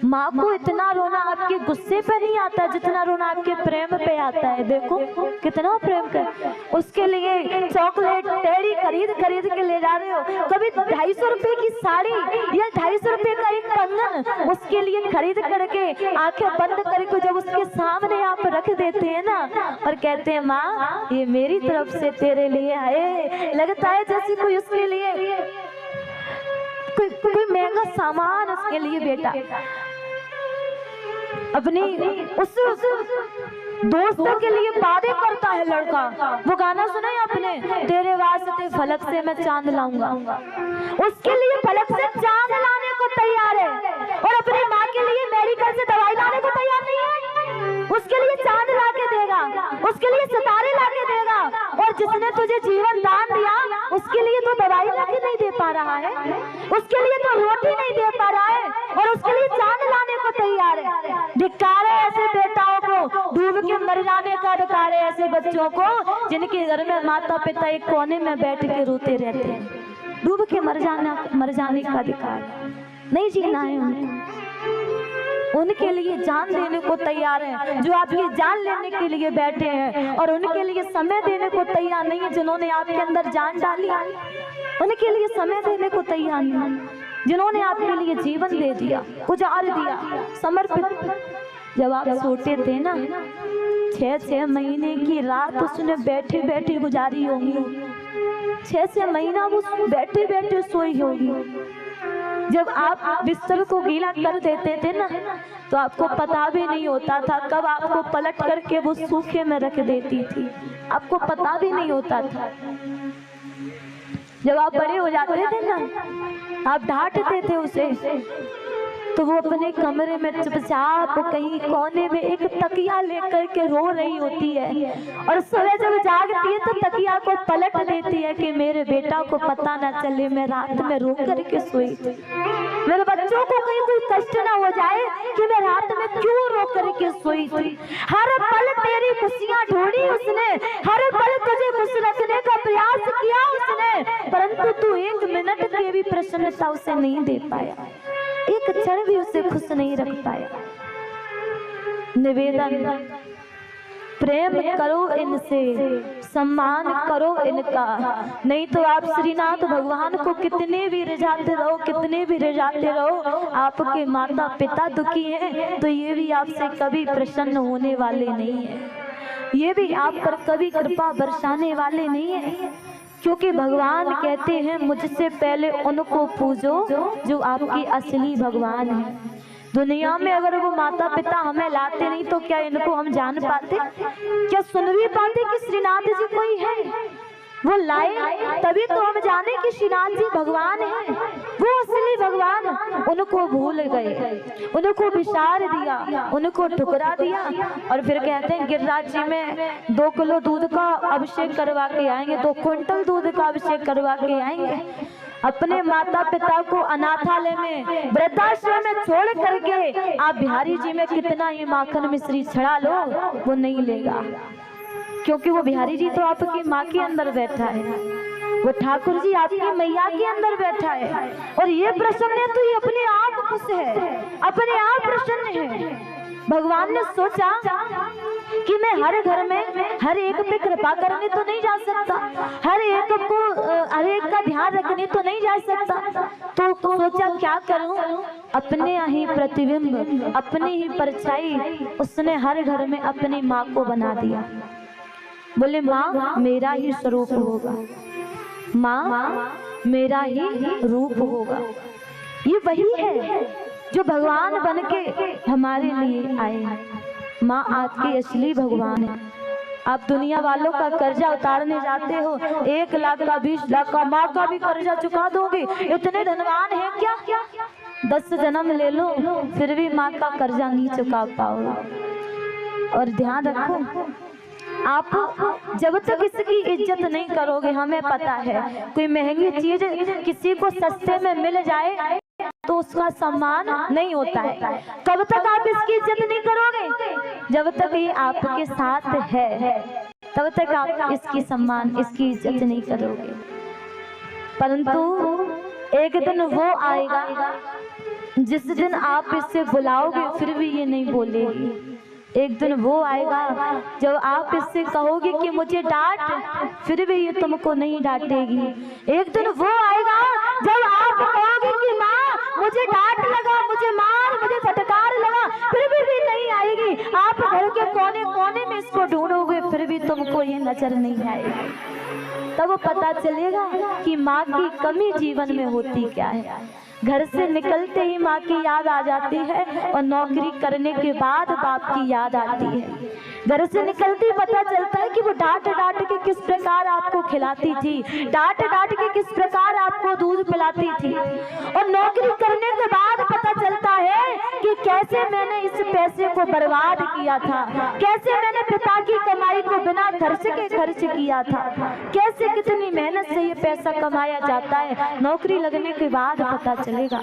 माँ को इतना रोना आपके गुस्से पे नहीं आता जितना रोना आपके प्रेम पे आता है। देखो कितना प्रेम कर, उसके लिए चॉकलेट टेडी खरीद खरीद के ले जा रहे हो, कभी 250 रुपए की साड़ी या 250 रुपए का एक कंगन उसके लिए खरीद करके आंखें बंद करके जब उसके सामने आप रख देते हैं ना और कहते हैं माँ ये मेरी तरफ से तेरे लिए है, लगता है जैसे कोई उसके लिए कोई महंगा सामान उसके लिए बेटा अपनी उस दोस्तों के लिए वादे करता है लड़का। वो गाना सुना है आपने, तेरे वास्ते फलक से मैं चांद लाऊंगा, उसके लिए फलक से चांद लाने को तैयार है और अपनी माँ के लिए मेडिकल से दवाई लाने को तैयार नहीं है। उसके लिए चांद ला के देगा, उसके लिए सितारे ला के देगा, और जिसने तुझे जीवन दान दिया उसके लिए तो दवाई ला के नहीं दे पा रहा है, उसके लिए तो रोटी नहीं दे पा रहा है और उसके लिए चांद लाने को तैयार है। धिक्कार है ऐसे बेटाओं को, डूब के मर जाने का अधिकार है ऐसे बच्चों को जिनके घर में माता पिता एक कोने में बैठ के रोते रहते हैं। डूब के मर जाने का अधिकार नहीं, जीना है उन्हें, उनके लिए जान देने को तैयार है जो आपकी जान लेने के लिए बैठे हैं, और उनके लिए समय देने को तैयार नहीं है जिन्होंने आपके अंदर जान डाली, उनके लिए समय देने को तैयार नहीं जिन्होंने आपके लिए जीवन दे दिया, गुजार दिया, समर्पित। जब आप सोते थे ना 6-6 महीने की रात उसने बैठे बैठे गुजारी होगी, 6-6 महीना वो बैठे बैठे सोई होगी। जब आप बिस्तर को गीला कर देते थे ना तो आपको पता भी नहीं होता था कब आपको पलट करके वो सूखे में रख देती थी, आपको पता भी नहीं होता था। जब आप बड़े हो जाते थे ना आप डांटते थे उसे तो वो अपने कमरे में चुपचाप कहीं कोने में एक तकिया लेकर के रो रही होती है, और सुबह जब जागती है तो तकिया को पलट देती है कि मेरे बेटा को पता ना चले मैं रात में रो करके सोई थी, मेरे बच्चों को कहीं कोई कष्ट ना हो जाए कि मैं रात में क्यों रो करके सोई थी। हर पल तेरी खुशियां ढूंढी उसने, हर पल तुझे खुश रखने का प्रयास किया उसने, परंतु तू एक मिनट की भी प्रसन्नता उसे नहीं दे पाया, एक क्षण भी उसे खुश नहीं रख पाया। निवेदन, प्रेम करो इनसे, सम्मान करो इनका, नहीं तो आप श्रीनाथ भगवान को कितने भी रिझाते रहो, कितने भी रिझाते रहो, आपके माता पिता दुखी हैं तो ये भी आपसे कभी प्रसन्न होने वाले नहीं है, ये भी आप पर कभी कृपा बरसाने वाले नहीं है, क्योंकि भगवान कहते हैं मुझसे पहले उनको पूजो जो आपकी असली भगवान है। दुनिया में अगर वो माता पिता हमें लाते नहीं तो क्या इनको हम जान पाते, क्या सुन भी पाते कि श्रीनाथ जी कोई है? वो लाए तभी तो हम जाने कि श्रीनाथ जी भगवान है, वो असली भगवान। उनको भूल गए, उनको विसार दिया, उनको ठुकरा दिया, और फिर कहते हैं गिरिराज जी में 2 किलो दूध का अभिषेक करवा के आएंगे, 2 क्विंटल दूध का अभिषेक करवा के आएंगे। अपने माता पिता को अनाथालय में वृद्धाश्रम में छोड़ करके आप बिहारी जी में कितना ही माखन मिश्री छड़ा लो वो नहीं लेगा, क्योंकि वो बिहारी जी तो आपकी माँ के अंदर बैठा है, वो ठाकुर जी आपकी मैया के अंदर बैठा है, और ये प्रसन्न है तो ये अपने आप खुश है, अपने आप प्रसन्न है। भगवान ने सोचा कि मैं हर घर में हर एक पे कृपा करने तो नहीं जा सकता, हर एक का ध्यान रखने तो नहीं जा सकता, तो सोचा क्या करूं, अपने ही प्रतिबिंब, अपनी ही परछाई उसने हर घर में अपनी माँ को बना दिया। बोले माँ मेरा ही स्वरूप होगा, माँ मेरा ही रूप होगा। ये वही है जो भगवान बन के हमारे लिए आए हैं। माँ आपकी असली भगवान है। आप दुनिया वालों का कर्जा उतारने जाते हो, 1 लाख का 20 लाख का, माँ का भी कर्जा चुका दोगे, इतने धनवान है क्या? 10 जन्म ले लो फिर भी माँ का कर्जा नहीं चुका पाओगे। और ध्यान रखो, आप जब तक इसकी इज्जत नहीं करोगे, हमें पता है कोई महंगी चीज किसी को सस्ते में मिल जाए तो उसका सम्मान नहीं होता है। कब तक आप इसकी इज्जत नहीं करोगे? जब तक ये आपके साथ है तब तक आप इसकी सम्मान, इसकी इज्जत नहीं करोगे। परंतु एक दिन वो आएगा जिस दिन आप इससे बुलाओगे फिर भी ये नहीं बोलेगी। एक दिन वो आएगा जब आप इससे कहोगे कि मुझे डांट, फिर भी ये तुमको नहीं डांटेगी। एक दिन वो आएगा जब आप कहोगे कि माँ मुझे डांट लगा, मुझे मार, मुझे फटकार लगा, फिर भी नहीं आएगी। आप घर के कोने कोने में इसको ढूंढोगे फिर भी तुमको ये नजर नहीं आएगी। तब पता चलेगा कि माँ की कमी जीवन में होती क्या है। घर से निकलते ही माँ की याद आ जाती है और नौकरी करने के बाद बाप की याद आती है। घर से निकलते ही पता चलता है कि वो डांट डांट के किस प्रकार आपको खिलाती थी, डांट डांट के किस प्रकार आपको दूध पिलाती थी। और नौकरी करने के बाद पता चलता है कि कैसे मैंने इस पैसे को बर्बाद किया था, कैसे मैंने पिता की कमाई को बिना खर्च के खर्च किया था, कैसे कितनी मेहनत से ये पैसा कमाया जाता है। नौकरी लगने के बाद पता चलेगा।